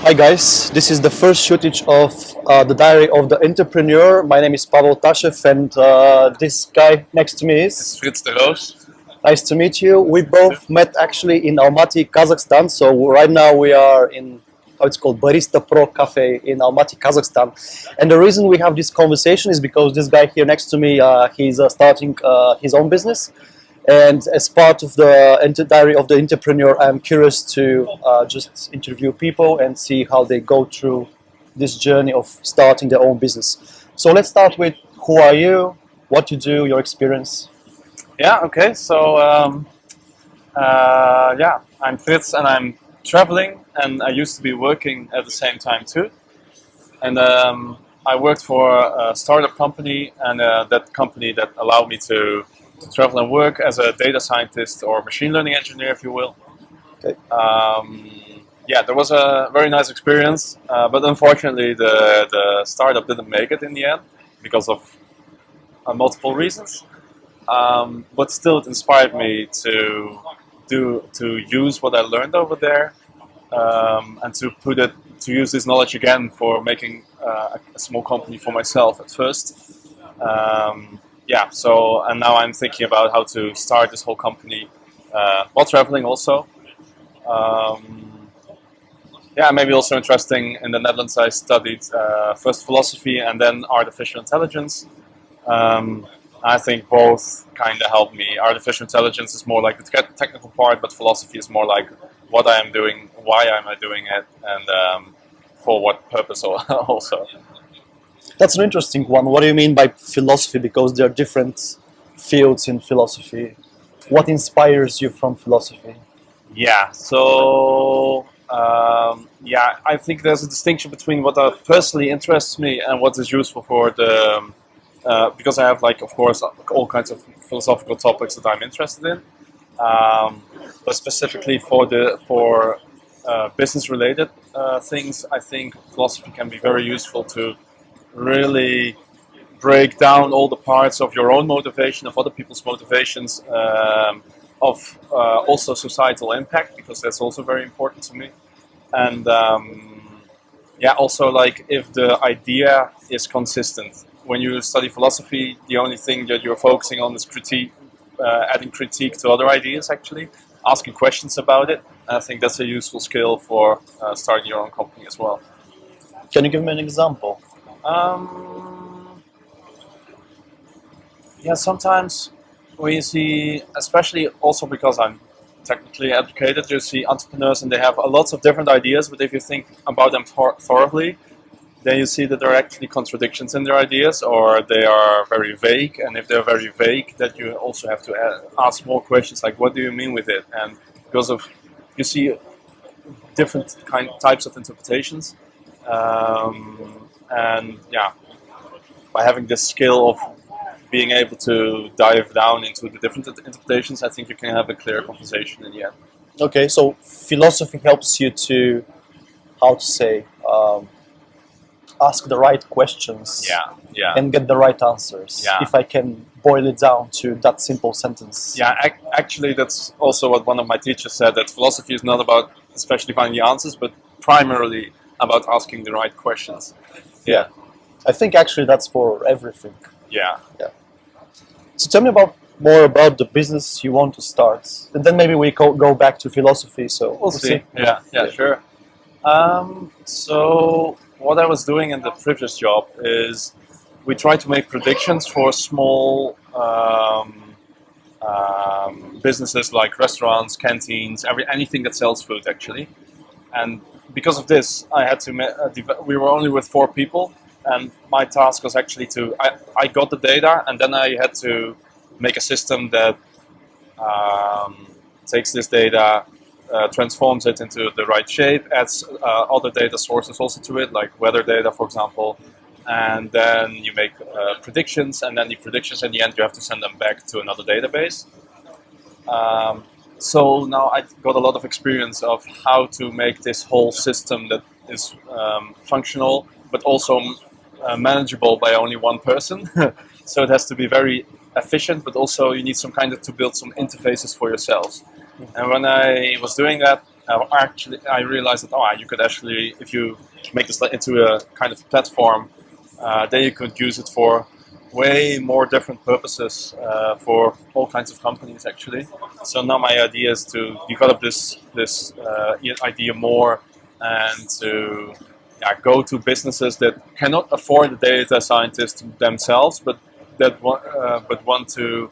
Hi guys, this is the first footage of the Diary of the Entrepreneur. My name is Pavel Tashev and this guy next to me is... Frits de Roos. Nice to meet you. We both met actually in Almaty, Kazakhstan. So right now we are in how it's called Barista Pro Cafe in Almaty, Kazakhstan. And the reason we have this conversation is because this guy here next to me, he's starting his own business. And as part of the Diary of the Entrepreneur, I'm curious to just interview people and see how they go through this journey of starting their own business. So let's start with who are you, what you do, your experience. Yeah, okay. So, I'm Frits and I'm traveling, and I used to be working at the same time too. And I worked for a startup company, and that company that allowed me to travel and work as a data scientist or machine learning engineer, if you will. Okay. There was a very nice experience, but unfortunately the startup didn't make it in the end because of multiple reasons. But still, it inspired me to use what I learned over there, and to use this knowledge again for making a small company for myself at first. And now I'm thinking about how to start this whole company while traveling also. Maybe also interesting. In the Netherlands, I studied first philosophy and then artificial intelligence. I think both kind of help me. Artificial intelligence is more like the technical part, but philosophy is more like what I am doing, why am I doing it, and for what purpose also. That's an interesting one. What do you mean by philosophy? Because there are different fields in philosophy. What inspires you from philosophy? I think there's a distinction between what personally interests me and what is useful for the because I have, like, of course, all kinds of philosophical topics that I'm interested in, but specifically for business related things, I think philosophy can be very useful to really break down all the parts of your own motivation, of other people's motivations, of also societal impact, because that's also very important to me. And also, like, if the idea is consistent. When you study philosophy, the only thing that you're focusing on is adding critique to other ideas, actually, asking questions about it. And I think that's a useful skill for starting your own company as well. Can you give me an example? Sometimes when you see, especially also because I'm technically educated, you see entrepreneurs and they have lots of different ideas, but if you think about them thoroughly, then you see that there are actually contradictions in their ideas, or they are very vague. And if they're very vague, that you also have to ask more questions, like, what do you mean with it? And because of, you see different types of interpretations, by having this skill of being able to dive down into the different interpretations, I think you can have a clear conversation in the end. Okay, so philosophy helps you to, how to say, ask the right questions and get the right answers, if I can boil it down to that simple sentence. Actually, that's also what one of my teachers said, that philosophy is not about especially finding the answers, but primarily about asking the right questions. I think actually that's for everything. Yeah. So tell me more about the business you want to start, and then maybe we go back to philosophy. So we'll see. Sure. So what I was doing in the previous job is we try to make predictions for small businesses like restaurants, canteens, anything that sells food, actually. And because of this, I had to. We were only with 4 people, and my task was actually I got the data, and then I had to make a system that takes this data, transforms it into the right shape, adds other data sources also to it, like weather data, for example, and then you make predictions, and then the predictions in the end you have to send them back to another database. So now I got a lot of experience of how to make this whole system that is functional, but also manageable by only one person. So it has to be very efficient, but also you need to build some interfaces for yourselves. And when I was doing that, actually, I realized that you could actually, if you make this into a kind of platform, then you could use it for way more different purposes for all kinds of companies actually. So now my idea is to develop this idea more and to go to businesses that cannot afford a data scientist themselves, but want to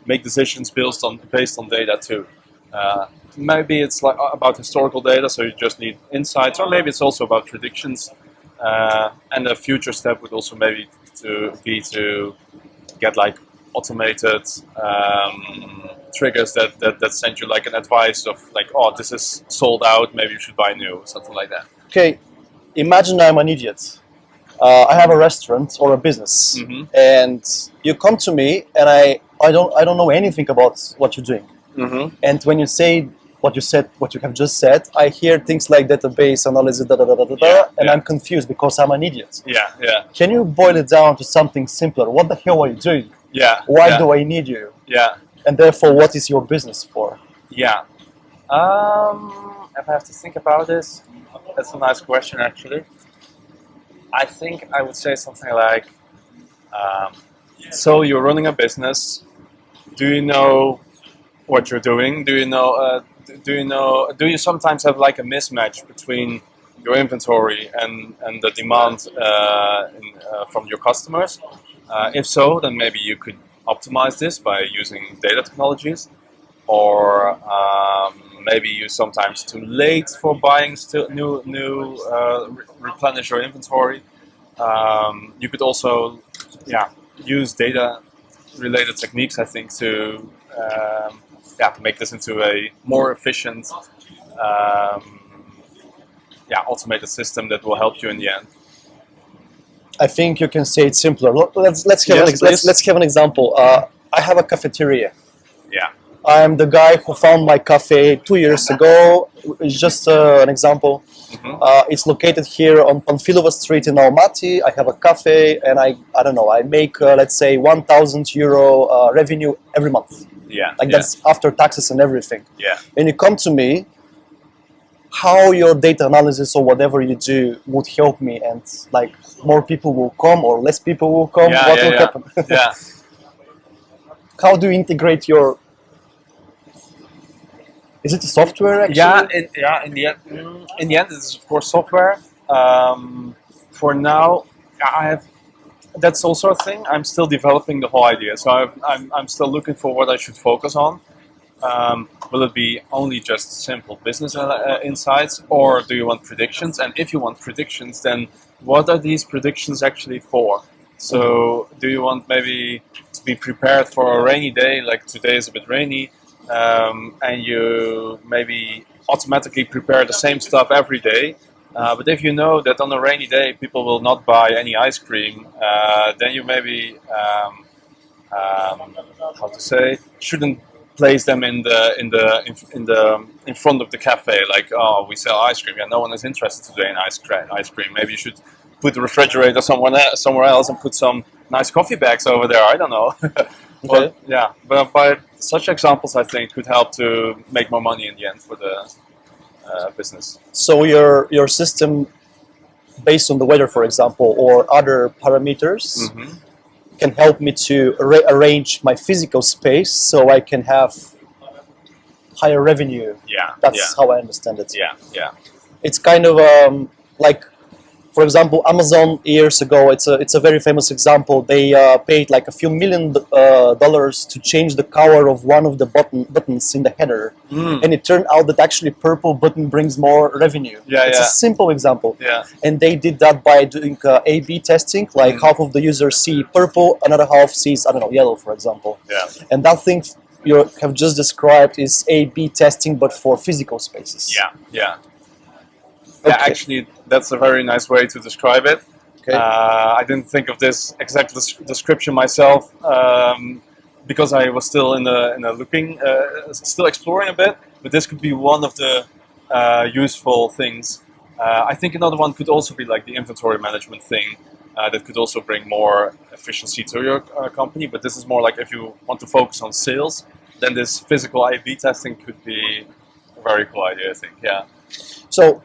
make decisions based on data too. Maybe it's like about historical data, so you just need insights, or maybe it's also about predictions. And a future step would also maybe to get like automated triggers that send you like an advice of like, oh, this is sold out, maybe you should buy new, something like that. Okay, imagine I'm an idiot. I have a restaurant or a business, Mm-hmm. and you come to me, and I don't know anything about what you're doing. Mm-hmm. And when you say what you have just said, I hear things like database analysis, and I'm confused because I'm an idiot. Yeah. Can you boil it down to something simpler? What the hell are you doing? Yeah. Why do I need you? Yeah. And therefore, what is your business for? Yeah. If I have to think about this, that's a nice question actually. I think I would say something like, so you're running a business. Do you know what you're doing? Do you know? Do you sometimes have like a mismatch between your inventory and the demand from your customers? If so, then maybe you could optimize this by using data technologies, or maybe you sometimes too late for buying still replenish your inventory. You could also use data related techniques, I think, to make this into a more efficient automated system that will help you in the end. I think you can say it simpler. Let's have Yes, let's have an example. I have a cafeteria. Yeah. I'm the guy who found my cafe 2 years ago. It's just an example. Mm-hmm. It's located here on Panfilova Street in Almaty. I have a cafe, and I don't know. I make let's say €1,000 revenue every month. Yeah. Like that's after taxes and everything. Yeah. And you come to me, how your data analysis or whatever you do would help me, and like more people will come or less people will come. What will happen? Yeah. How do you integrate your? Is it a software actually? In the end, it is of course software. For now, I have. That's also a thing. I'm still developing the whole idea, so I'm still looking for what I should focus on. Will it be only just simple business insights, or do you want predictions? And if you want predictions, then what are these predictions actually for? So, do you want maybe to be prepared for a rainy day, like today is a bit rainy, and you maybe automatically prepare the same stuff every day? But if you know that on a rainy day people will not buy any ice cream, then you maybe shouldn't place them in front of the cafe, like, oh, we sell ice cream. Yeah, no one is interested today in ice cream. Maybe you should put the refrigerator somewhere else and put some nice coffee bags over there. I don't know. Okay. But such examples, I think, could help to make more money in the end for the business. So your system, based on the weather, for example, or other parameters, Mm-hmm. can help me to arrange my physical space so I can have higher revenue. Yeah. That's how I understand it. Yeah. It's kind of like, for example, Amazon years ago. It's a very famous example. They paid like a few $1 million to change the color of one of the buttons in the header, and it turned out that actually purple button brings more revenue. It's a simple example. Yeah. And they did that by doing A/B testing. Like half of the users see purple, another half sees, I don't know, yellow, for example. Yeah. And that thing you have just described is A/B testing, but for physical spaces. Yeah. Okay. Yeah, actually, that's a very nice way to describe it. Okay. I didn't think of this exact description myself because I was still in a looking, still exploring a bit. But this could be one of the useful things. I think another one could also be like the inventory management thing. That could also bring more efficiency to your company. But this is more like if you want to focus on sales, then this physical A/B testing could be very cool idea, I think. Yeah. So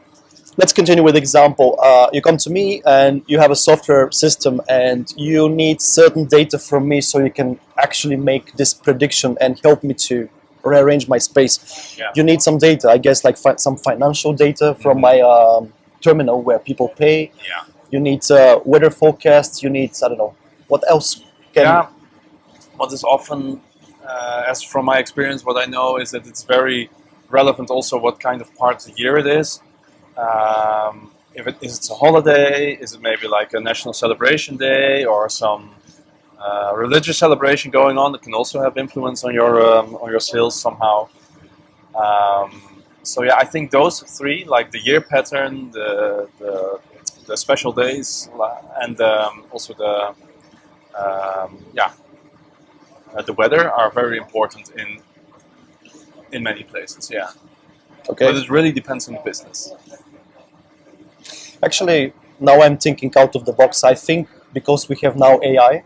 let's continue with example. You come to me and you have a software system and you need certain data from me so you can actually make this prediction and help me to rearrange my space. Yeah. You need some data, I guess, like some financial data from my terminal where people pay. Yeah. You need weather forecasts. You need, I don't know, what else can... Yeah. What is often, as from my experience, what I know is that it's very relevant also what kind of part of the year it is. If it's a holiday, is it maybe like a national celebration day or some religious celebration going on that can also have influence on your sales somehow. So yeah, I think those three, like the year pattern, the special days, and also the weather are very important in many places. Yeah. Okay. But it really depends on the business. Actually, now I'm thinking out of the box. I think because we have now AI,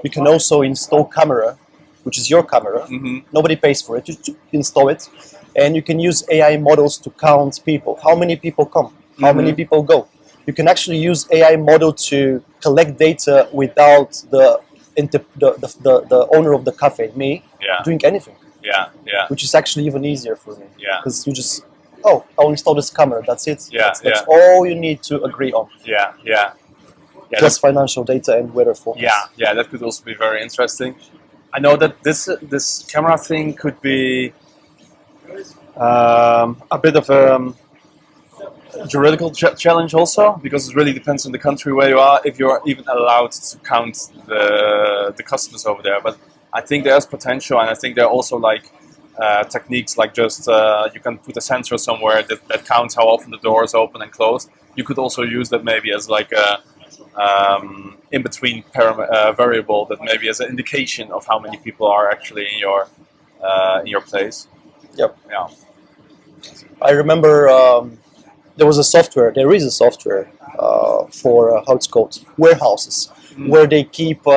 we can also install camera, which is your camera. Mm-hmm. Nobody pays for it. You install it, and you can use AI models to count people. How many people come? How many people go? You can actually use AI model to collect data without the owner of the cafe, me, doing anything. Yeah, yeah. Which is actually even easier for me. Yeah. Because you just, I'll install this camera. That's it. Yeah, That's all you need to agree on. Yeah, yeah. Plus financial data and weather forecast. Yeah, that could also be very interesting. I know that this camera thing could be a bit of a juridical challenge also, because it really depends on the country where you are, if you're even allowed to count the customers over there. But I think there's potential, and I think there are also like techniques like just you can put a sensor somewhere that counts how often the door is open and closed. You could also use that maybe as like a in-between variable that maybe as an indication of how many people are actually in your place. Yep. Yeah. I remember there is a software for how it's called, warehouses, where they keep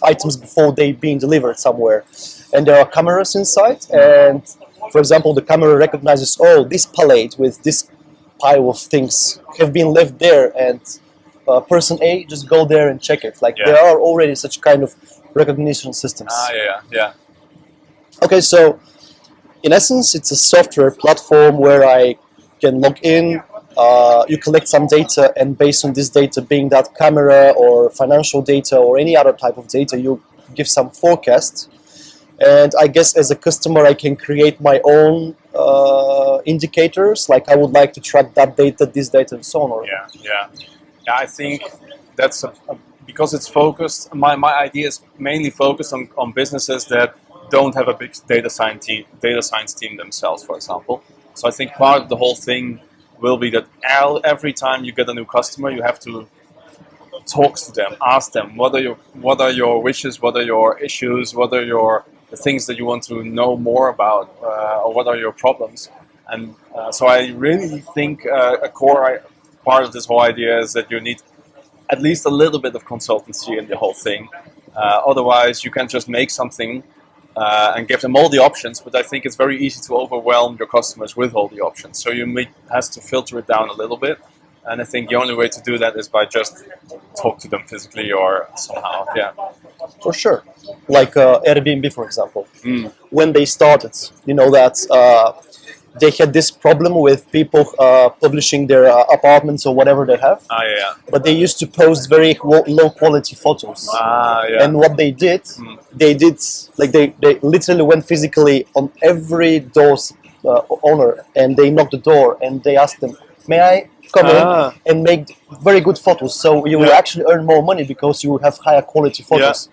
items before they being delivered somewhere, and there are cameras inside. And for example, the camera recognizes, this pallet with this pile of things have been left there, and person A just go there and check it. Like there are already such kind of recognition systems. Yeah. Okay, so in essence, it's a software platform where I can log in, you collect some data, and based on this data, being that camera or financial data or any other type of data, you give some forecast. And I guess as a customer, I can create my own indicators, like I would like to track that data, this data, and so on. Yeah, I think that's because it's focused. My idea is mainly focused on businesses that don't have a big data science team themselves, for example. So I think part of the whole thing will be that every time you get a new customer, you have to talk to them, ask them what are your wishes, what are your issues, what are the things that you want to know more about, or what are your problems. And so I really think a core part of this whole idea is that you need at least a little bit of consultancy in the whole thing. Otherwise, you can just make something and give them all the options, but I think it's very easy to overwhelm your customers with all the options. So you have to filter it down a little bit, and I think the only way to do that is by just talk to them physically or somehow. Yeah, for sure. Like Airbnb, for example, when they started, you know that they had this problem with people publishing their apartments or whatever they have. But they used to post very low quality photos. And what they did, they literally went physically on every door's owner, and they knocked the door and they asked them, "May I come in and make very good photos? So you will actually earn more money because you will have higher quality photos."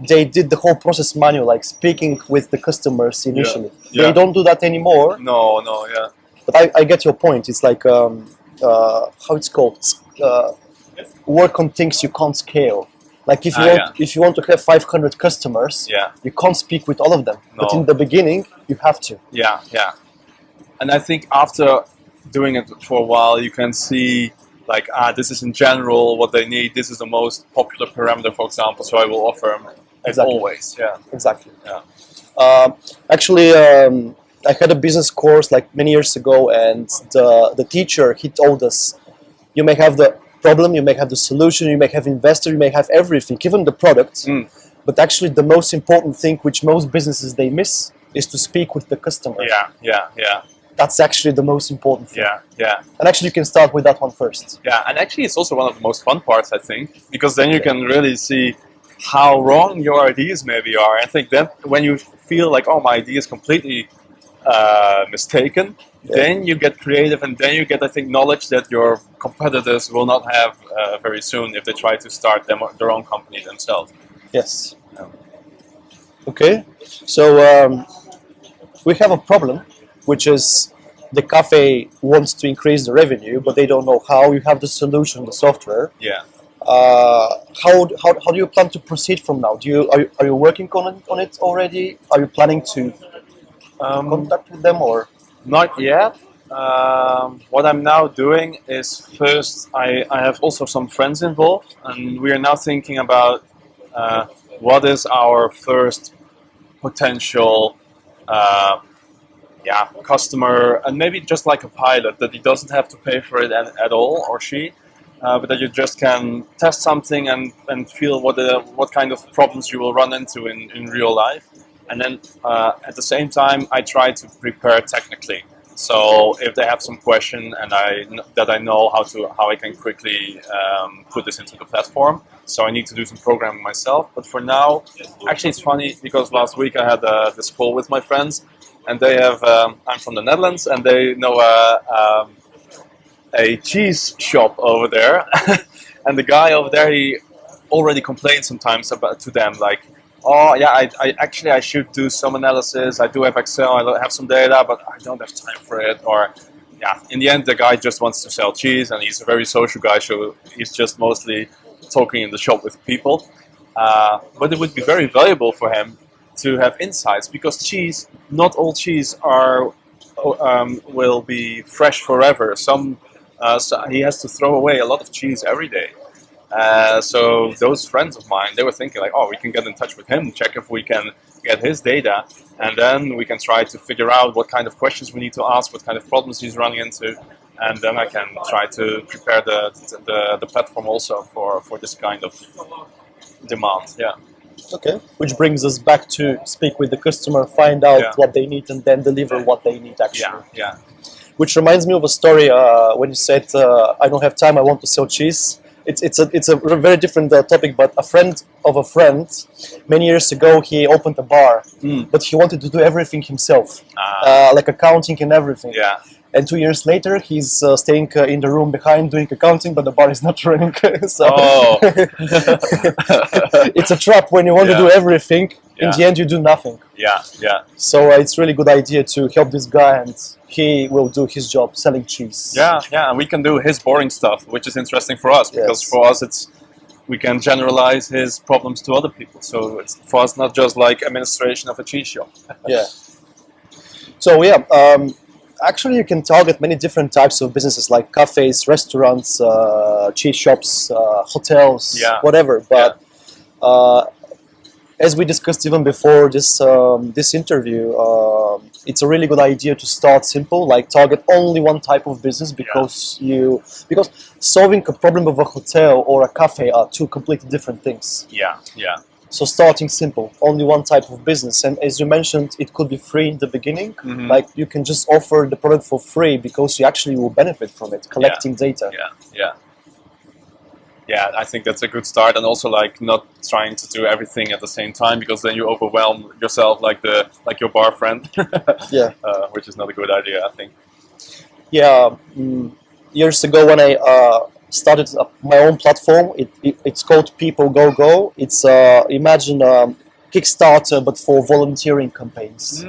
They did the whole process manual, like speaking with the customers initially. They don't do that anymore. No, But I get your point. It's like how it's called, work on things you can't scale. Like if you want to have 500 customers, you can't speak with all of them. No. But in the beginning, you have to. Yeah. And I think after doing it for a while, you can see like, this is in general what they need. This is the most popular parameter, for example. So I will offer them. Exactly. Always, Exactly. Yeah. Actually, I had a business course like many years ago, and the teacher, he told us, you may have the problem, you may have the solution, you may have investor, you may have everything, even the product. But actually, the most important thing, which most businesses they miss, is to speak with the customer. Yeah. That's actually the most important thing. Yeah. And actually, you can start with that one first. Yeah, and actually it's also one of the most fun parts, I think, because then you can really see how wrong your ideas maybe are. I think then when you feel like, oh, my idea is completely mistaken, then you get creative, and then you get, I think, knowledge that your competitors will not have very soon if they try to start their own company themselves. Yes. Okay. So we have a problem, which is the cafe wants to increase the revenue, but they don't know how. You have the solution, the software. Yeah. How do you plan to proceed from now? Are you working on it already? Are you planning to contact with them or? Not yet. What I'm now doing is first I have also some friends involved, and we are now thinking about what is our first potential customer, and maybe just like a pilot that he doesn't have to pay for it at all, or she, but that you just can test something and feel what kind of problems you will run into in real life. And then at the same time, I try to prepare technically. So if they have some question and I know how I can quickly put this into the platform. So I need to do some programming myself. But for now, actually it's funny because last week I had this call with my friends, and they have. I'm from the Netherlands, and they know a cheese shop over there, and the guy over there, he already complained sometimes to them like, oh yeah, I should do some analysis. I do have Excel, I have some data, but I don't have time for it. Or yeah, in the end, the guy just wants to sell cheese, and he's a very social guy, so he's just mostly talking in the shop with people. But it would be very valuable for him to have insights, because not all cheese will be fresh forever. So he has to throw away a lot of cheese every day. So those friends of mine, they were thinking like, oh, we can get in touch with him, check if we can get his data, and then we can try to figure out what kind of questions we need to ask, what kind of problems he's running into, and then I can try to prepare the platform also for this kind of demand. Yeah. Okay. Which brings us back to speak with the customer, find out what they need, and then deliver what they need actually. Yeah. Which reminds me of a story when you said, I don't have time, I want to sell cheese. It's a very different topic, but a friend of a friend, many years ago, he opened a bar, but he wanted to do everything himself, like accounting and everything. Yeah. And 2 years later, he's staying in the room behind doing accounting, but the bar is not running. So it's a trap when you want to do everything. In the end, you do nothing. Yeah. So it's really good idea to help this guy, and he will do his job selling cheese. Yeah, and we can do his boring stuff, which is interesting for us, because for us we can generalize his problems to other people. So it's for us not just like administration of a cheese shop. Yeah. So actually you can target many different types of businesses like cafes, restaurants, cheese shops, hotels, whatever. But as we discussed even before this interview, it's a really good idea to start simple, like target only one type of business, because solving a problem of a hotel or a cafe are two completely different things. Yeah. So starting simple, only one type of business, and as you mentioned, it could be free in the beginning. Like you can just offer the product for free because you actually will benefit from it, collecting data. Yeah, I think that's a good start, and also like not trying to do everything at the same time, because then you overwhelm yourself like your bar friend. Which is not a good idea, I think. Yeah, years ago when I started my own platform, it's called People Go Go. It's imagine Kickstarter but for volunteering campaigns.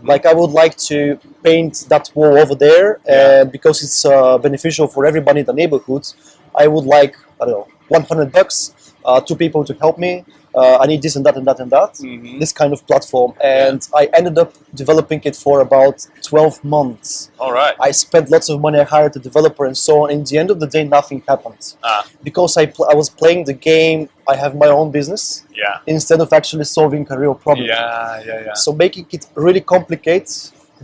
Like I would like to paint that wall over there, and because it's beneficial for everybody in the neighborhood, I would like, I don't know, $100, 2 people to help me. I need this and that and that and that. This kind of platform, and I ended up developing it for about 12 months. All right. I spent lots of money. I hired a developer and so on. In the end of the day, nothing happened because I was playing the game. I have my own business. Instead of actually solving a real problem. Yeah. So making it really complicated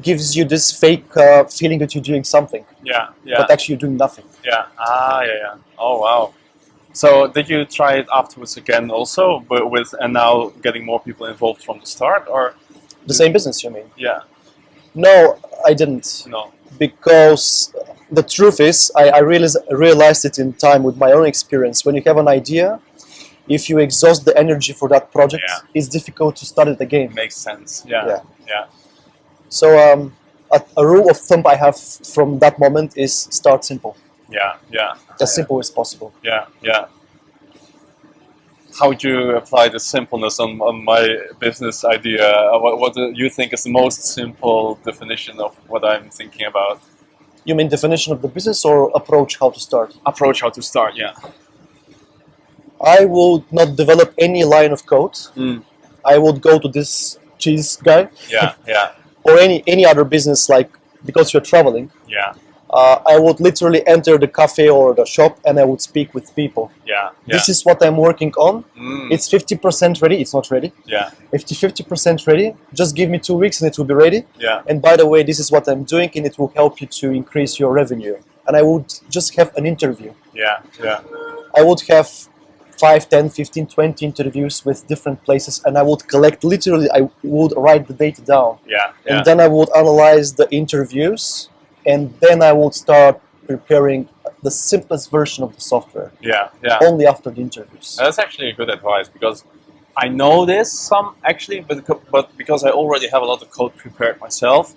gives you this fake feeling that you're doing something, Yeah, yeah, but actually you're doing nothing. yeah. Ah, yeah, yeah. Oh, wow. So did you try it afterwards again also, but with and now getting more people involved from the start, or The same business, you mean? yeah, No, I didn't. no, Because the truth is, I realized it in time with my own experience. When you have an idea, if you exhaust the energy for that project, Yeah. it's difficult to start it again. makes sense. Yeah, Yeah. yeah, So a rule of thumb I have from that moment is start simple, yeah, yeah, as simple as possible. yeah, yeah. How would you apply the simpleness on my business idea? What do you think is the most simple definition of what I'm thinking about? You mean definition of the business or approach how to start? Approach how to start, yeah. I would not develop any line of code. Mm. I would go to this cheese guy Yeah, yeah, or any other business, like, because you're traveling. yeah, I would literally enter the cafe or the shop and I would speak with people. yeah, yeah. This is what I'm working on. Mm. It's 50% ready. It's not ready. Yeah, 50% ready. Just give me 2 weeks and it will be ready. yeah, And by the way, this is what I'm doing and it will help you to increase your revenue. And I would just have an interview. yeah, yeah, I would have 5, 10, 15, 20 interviews with different places and I would collect, literally, I would write the data down. yeah, And yeah. then I would analyze the interviews and then I would start preparing the simplest version of the software Yeah, yeah. only after the interviews. That's actually a good advice because I know this some actually, but because I already have a lot of code prepared myself,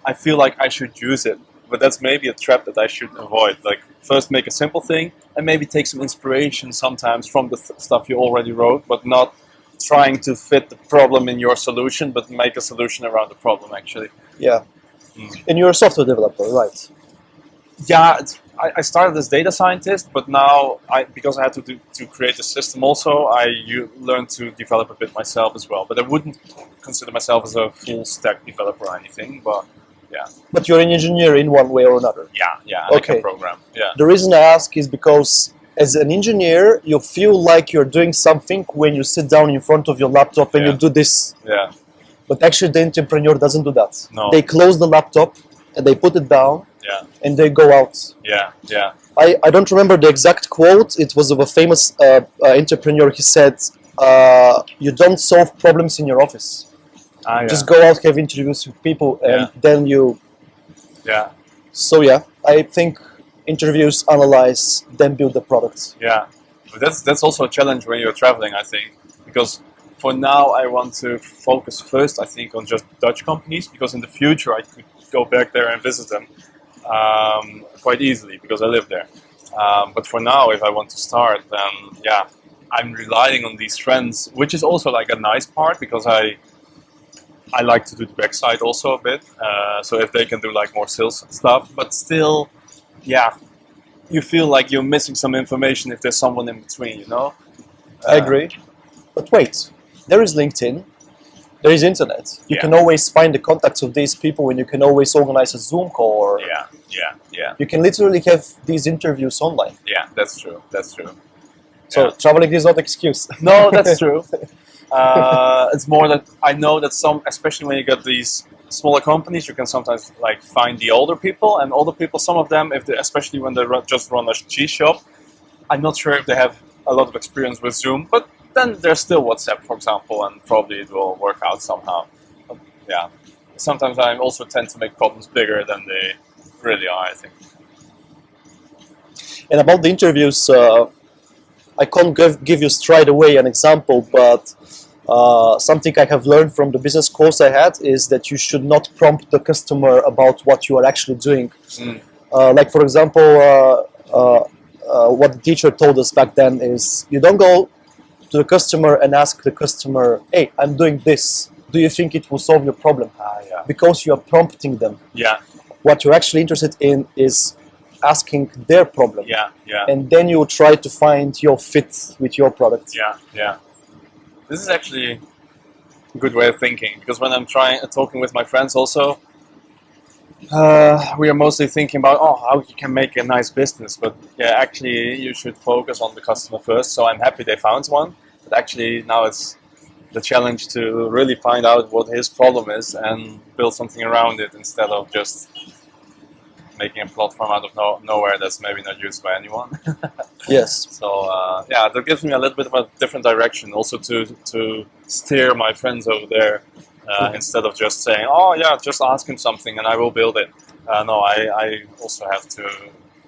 I feel like I should use it. But that's maybe a trap that I should avoid. Like first make a simple thing and maybe take some inspiration sometimes from the stuff you already wrote, but not trying to fit the problem in your solution, but make a solution around the problem actually. Yeah. Mm. And you're a software developer, right? Yeah, I started as data scientist, but now because I had to create a system also, learned to develop a bit myself as well. But I wouldn't consider myself as a full stack developer or anything. But yeah, But you're an engineer in one way or another. yeah, I Okay. can program. Yeah, The reason I ask is because as an engineer, you feel like you're doing something when you sit down in front of your laptop and Yeah. you do this. yeah, But actually, the entrepreneur doesn't do that. No. They close the laptop and they put it down yeah, and they go out. yeah, yeah, I don't remember the exact quote. It was of a famous entrepreneur. He said, "You don't solve problems in your office. yeah. Just go out, have interviews with people, and Yeah. then you." Yeah, So yeah, I think interviews, analyze, then build the product. yeah. But that's also a challenge when you're traveling, I think, because for now I want to focus first, I think, on just Dutch companies, because in the future I could go back there and visit them quite easily because I live there. But for now, if I want to start, then yeah, I'm relying on these friends, which is also like a nice part because I like to do the backside also a bit. So if they can do like more sales stuff, but still, yeah, you feel like you're missing some information if there's someone in between, you know? I agree. But wait, there is LinkedIn, there is internet. You Yeah. can always find the contacts of these people and you can always organize a Zoom call. Or Yeah, yeah, yeah, you can literally have these interviews online. yeah. That's true. That's true. So Yeah. traveling is not an excuse. No, that's true. It's more that I know that some, especially when you get these smaller companies, you can sometimes like find the older people, and older people, some of them, if they, especially when they just run a cheese shop, I'm not sure if they have a lot of experience with Zoom, but then there's still WhatsApp, for example, and probably it will work out somehow. But, yeah, sometimes I also tend to make problems bigger than they really are, I think. And about the interviews, I can't give you straight away an example, but something I have learned from the business course I had is that you should not prompt the customer about what you are actually doing. Mm. Like, for example, what the teacher told us back then is you don't go to the customer and ask the customer, "Hey, I'm doing this. Do you think it will solve your problem?" Yeah. Because you are prompting them. Yeah, What you're actually interested in is asking their problem. yeah, yeah. And then you try to find your fit with your product. Yeah, yeah. This is actually a good way of thinking because when I'm talking with my friends also, we are mostly thinking about how you can make a nice business. But yeah, actually you should focus on the customer first. So I'm happy they found one. But actually now it's the challenge to really find out what his problem is and build something around it instead of just making a platform out of nowhere that's maybe not used by anyone. Yes. So yeah, that gives me a little bit of a different direction, also to steer my friends over there instead of just saying, "Oh yeah, just ask him something and I will build it." No, I also have to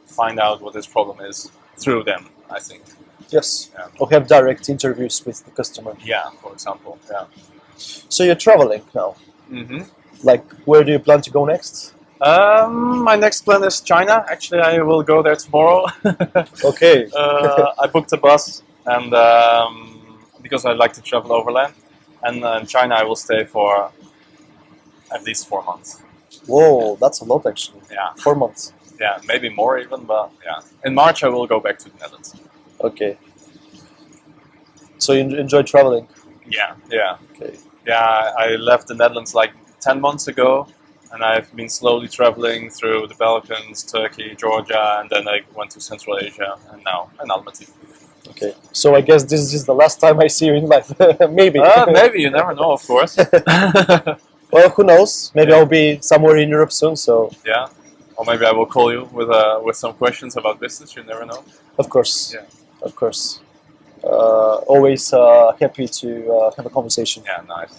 find out what his problem is through them, I think. Yes. Yeah. Or have direct interviews with the customer. Yeah, for example. Yeah. So you're traveling now. Mm-hmm. Like, where do you plan to go next? My next plan is China. Actually, I will go there tomorrow. Okay. I booked a bus, and because I like to travel overland, and in China I will stay for at least 4 months. Whoa, that's a lot actually. Yeah, 4 months. yeah, maybe more even, but yeah. In March I will go back to the Netherlands. Okay. So you enjoy traveling? Yeah, yeah, Okay. yeah. I left the Netherlands like 10 months ago, and I've been slowly traveling through the Balkans, Turkey, Georgia, and then I went to Central Asia, and now in Almaty. Okay. So I guess this is the last time I see you in life. Maybe. Maybe, you never know, of course. Well, who knows? Maybe I'll be somewhere in Europe soon. So Yeah, or maybe I will call you with some questions about business. You never know. of course, Yeah, of course. Always happy to have a conversation. yeah, nice.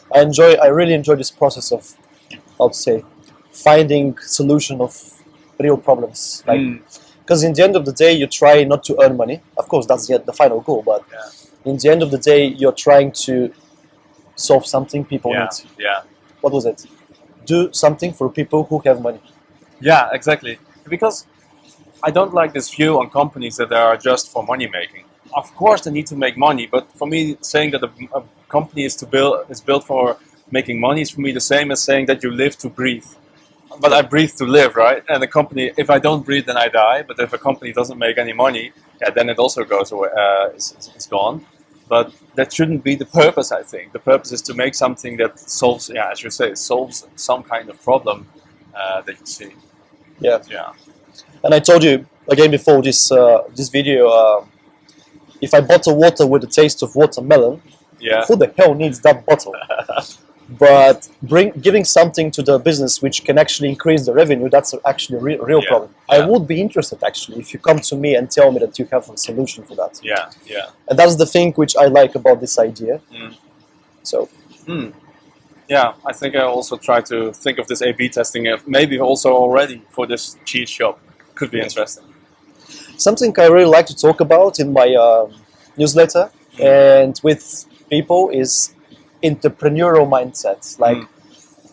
I really enjoy this process of, I would say, finding solution of real problems. Like, because in the end of the day, you try not to earn money. Of course, that's the final goal. But Yeah, in the end of the day, you're trying to solve something people yeah, need. yeah, What was it? Do something for people who have money. yeah, exactly. Because I don't like this view on companies that they are just for money making. Of course, they need to make money, but for me, saying that a company is built for making money is for me the same as saying that you live to breathe. But I breathe to live, right? And a company, if I don't breathe, then I die. But if a company doesn't make any money, yeah, then it also goes away, is gone. But that shouldn't be the purpose. I think the purpose is to make something that solves, yeah, as you say, solves some kind of problem that you see. Yeah. Yeah. And I told you again before this video, if I bottle water with the taste of watermelon, Yeah. who the hell needs that bottle? But giving something to the business which can actually increase the revenue, that's actually a real Yeah, problem. yeah. I would be interested actually if you come to me and tell me that you have a solution for that. Yeah. Yeah. And that's the thing which I like about this idea. Mm. So Yeah, I think I also try to think of this A/B testing, maybe also already for this cheese shop. Could be interesting. something I really like to talk about in my newsletter and with people is entrepreneurial mindset. Like,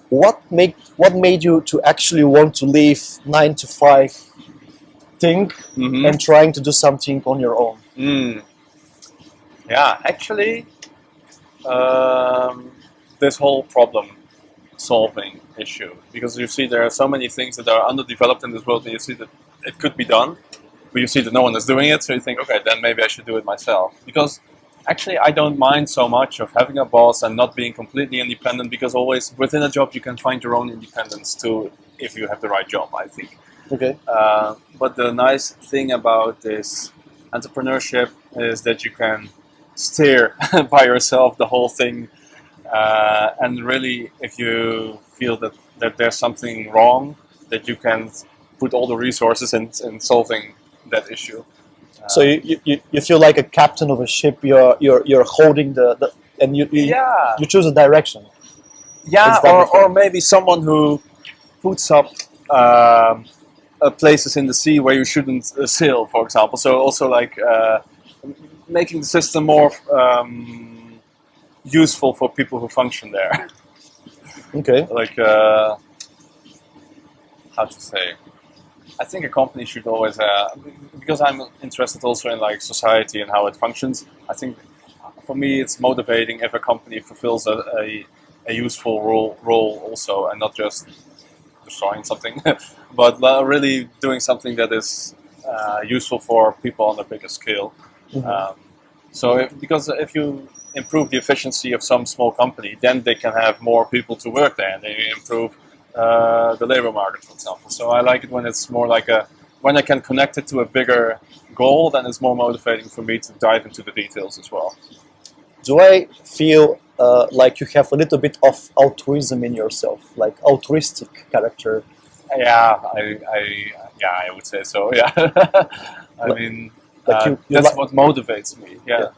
what made you to actually want to leave 9 to 5 thing Mm-hmm. and trying to do something on your own? Yeah, actually, this whole problem solving issue, because you see there are so many things that are underdeveloped in this world, and you see that it could be done, but you see that no one is doing it, so you think, okay, then maybe I should do it myself. Because actually, I don't mind so much of having a boss and not being completely independent, because always within a job you can find your own independence too, if you have the right job, I think. Okay. But the nice thing about this entrepreneurship is that you can steer by yourself the whole thing, and really, if you feel that there's something wrong, that you can put all the resources in solving that issue. So you feel like a captain of a ship. You're holding the and you Yeah, you choose a direction. yeah, It's that or different. maybe someone who puts up places in the sea where you shouldn't sail, for example. So also like making the system more useful for people who function there. Okay. Like how to say? I think a company should always, because I'm interested also in like society and how it functions. I think for me it's motivating if a company fulfills a useful role also, and not just destroying something, but really doing something that is useful for people on a bigger scale. Because if you improve the efficiency of some small company, then they can have more people to work there, and they improve the labor market, for example. So I like it when it's more like when I can connect it to a bigger goal, then it's more motivating for me to dive into the details as well. Do I feel like you have a little bit of altruism in yourself, like altruistic character. Yeah, I would say so. Yeah, I Like- mean, like you that's like- what motivates me. Yeah,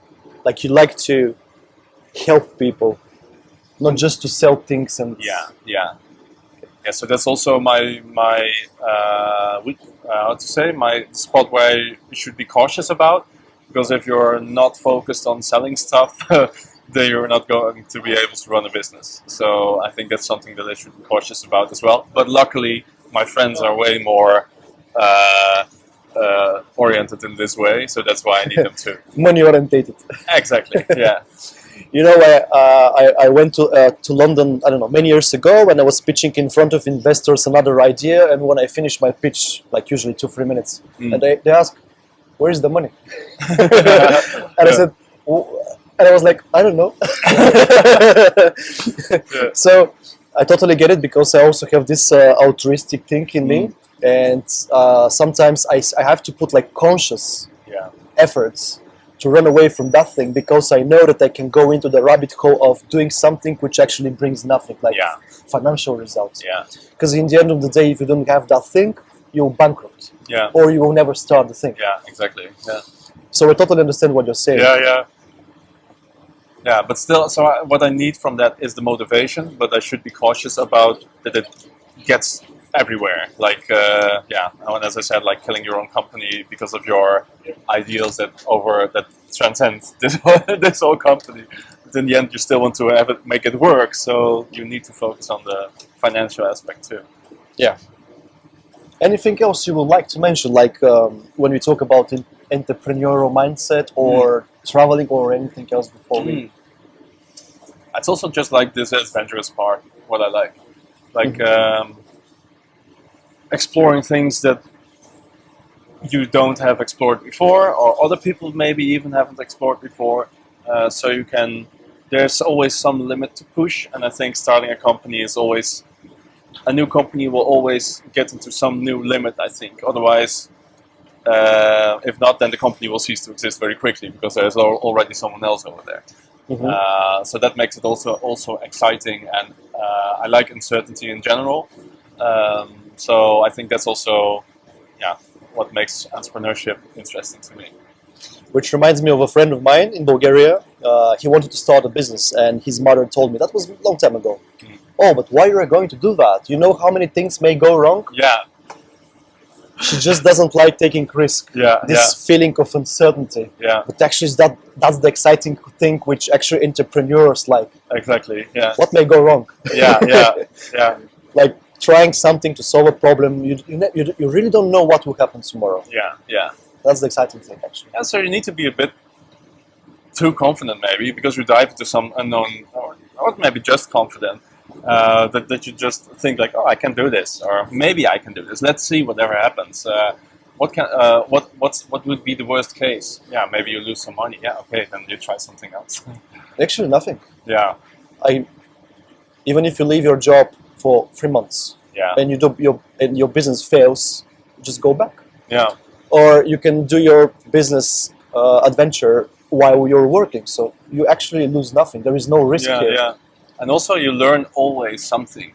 Like you like to help people, not just to sell things and yeah. So that's also my how to say, my spot where you should be cautious about, because if you're not focused on selling stuff, then you're not going to be able to run a business. So I think that's something that I should be cautious about as well. But luckily, my friends are way more oriented in this way, so that's why I need them too. money orientated. Exactly. Yeah. You know, I went to London, I don't know, many years ago when I was pitching in front of investors another idea, and when I finished my pitch, like usually 2-3 minutes, and they ask, "Where is the money?" And I said, and I was like, "I don't know." So I totally get it, because I also have this altruistic thing in me, and sometimes I have to put like conscious Yeah. efforts to run away from that thing, because I know that I can go into the rabbit hole of doing something which actually brings nothing, like Yeah. financial results. Yeah. Because in the end of the day, if you don't have that thing, you'll bankrupt, Yeah. or you will never start the thing. Yeah. Exactly. Yeah. So I totally understand what you're saying. Yeah, but still, so what I need from that is the motivation, but I should be cautious about that it gets everywhere. Like, and as I said, like killing your own company because of your ideals that transcend this whole company. But in the end, you still want to have it, make it work, so you need to focus on the financial aspect too. Anything else you would like to mention, like when we talk about entrepreneurial mindset or traveling or anything else before we... It's also just like this adventurous part, what I like exploring things that you don't have explored before, or other people maybe even haven't explored before. So you can. There's always some limit to push, and I think starting a company is always a new company will always get into some new limit. I think otherwise. If not, then the company will cease to exist very quickly because there's already someone else over there. So that makes it also exciting, and I like uncertainty in general. So I think that's also, what makes entrepreneurship interesting to me. Which reminds me of a friend of mine in Bulgaria. He wanted to start a business, and his mother told me, that was a long time ago. Oh, but why are you going to do that? You know how many things may go wrong? Yeah. She just doesn't like taking risk. This feeling of uncertainty. Yeah. But actually, that's the exciting thing which actually entrepreneurs like. Exactly. Yeah. What may go wrong? Yeah. Like trying something to solve a problem, you really don't know what will happen tomorrow. Yeah. That's the exciting thing, actually. And so you need to be a bit too confident, maybe, because you dive into some unknown, or maybe just confident. That you just think like, oh, I can do this, or maybe I can do this. Let's see whatever happens. What would be the worst case? Yeah, maybe you lose some money. Yeah, okay, then you try something else. Actually, nothing. Yeah. Even if you leave your job for 3 months, and your business fails, just go back. Yeah. Or you can do your business adventure while you're working, so you actually lose nothing. There is no risk here. Yeah. And also, you learn always something,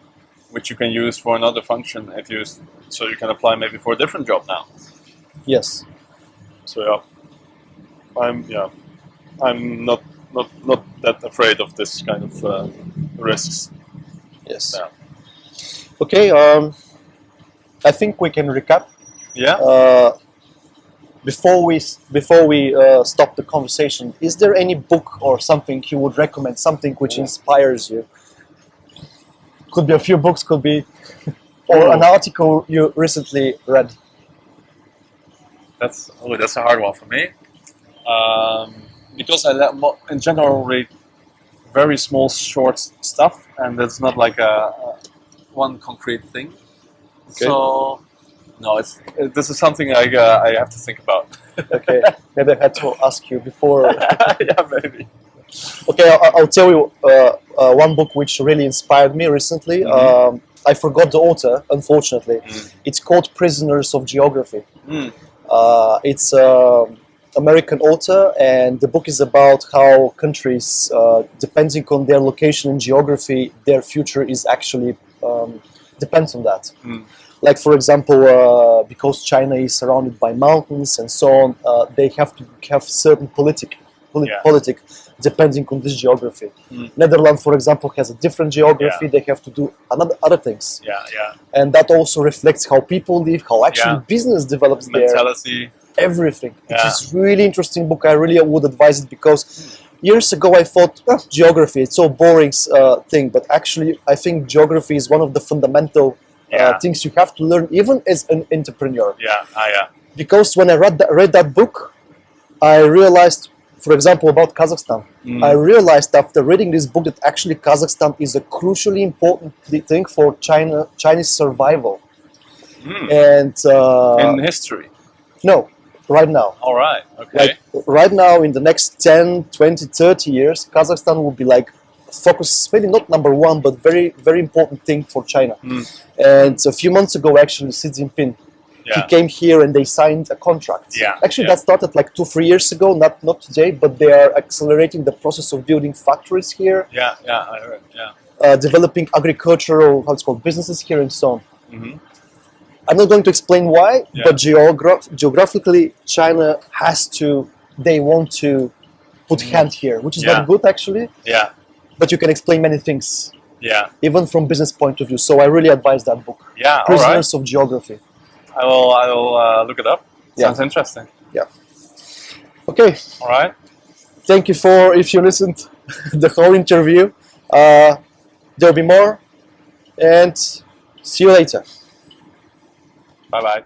which you can use for another function so you can apply maybe for a different job now. Yes. So I'm not that afraid of this kind of risks. Yes. Yeah. Okay. I think we can recap. Yeah. Before we stop the conversation, is there any book or something you would recommend, something which inspires you? Could be a few books, could be, or an article you recently read. That's a hard one for me, because I in general read very small, short stuff, and it's not like a one concrete thing. Okay. So. No, this is something I have to think about. Okay, maybe I had to ask you before. Yeah, maybe. Okay, I'll tell you one book which really inspired me recently. I forgot the author, unfortunately. It's called Prisoners of Geography. It's American author, and the book is about how countries, depending on their location and geography, their future is actually depends on that. Like for example, because China is surrounded by mountains and so on, they have to have certain politic depending on this geography. Netherlands, for example, has a different geography. They have to do other things. And that also reflects how people live, how actually business develops mentality. Everything. It is really interesting book. I really would advise it because years ago I thought geography, it's so boring thing, but actually I think geography is one of the fundamental things you have to learn even as an entrepreneur. Because when I read that book, I realized, for example, about Kazakhstan. I realized after reading this book that actually Kazakhstan is a crucially important thing for Chinese survival. And in history? No, right now. All right, okay. Like right now, in the next 10, 20, 30 years, Kazakhstan will be like focus, maybe not number one, but very, very important thing for China. And a few months ago, actually, Xi Jinping, he came here and they signed a contract. Actually, that started like 2-3 years ago, not today, but they are accelerating the process of building factories here. I heard. Developing agricultural, how it's called, businesses here and so on. I'm not going to explain why, but geographically, China they want to put hand here, which is not good actually. But you can explain many things. Even from business point of view. So I really advise that book. Prisoners of Geography. I will look it up. Sounds interesting. Okay. All right. Thank you if you listened the whole interview. There'll be more, and see you later. Bye bye.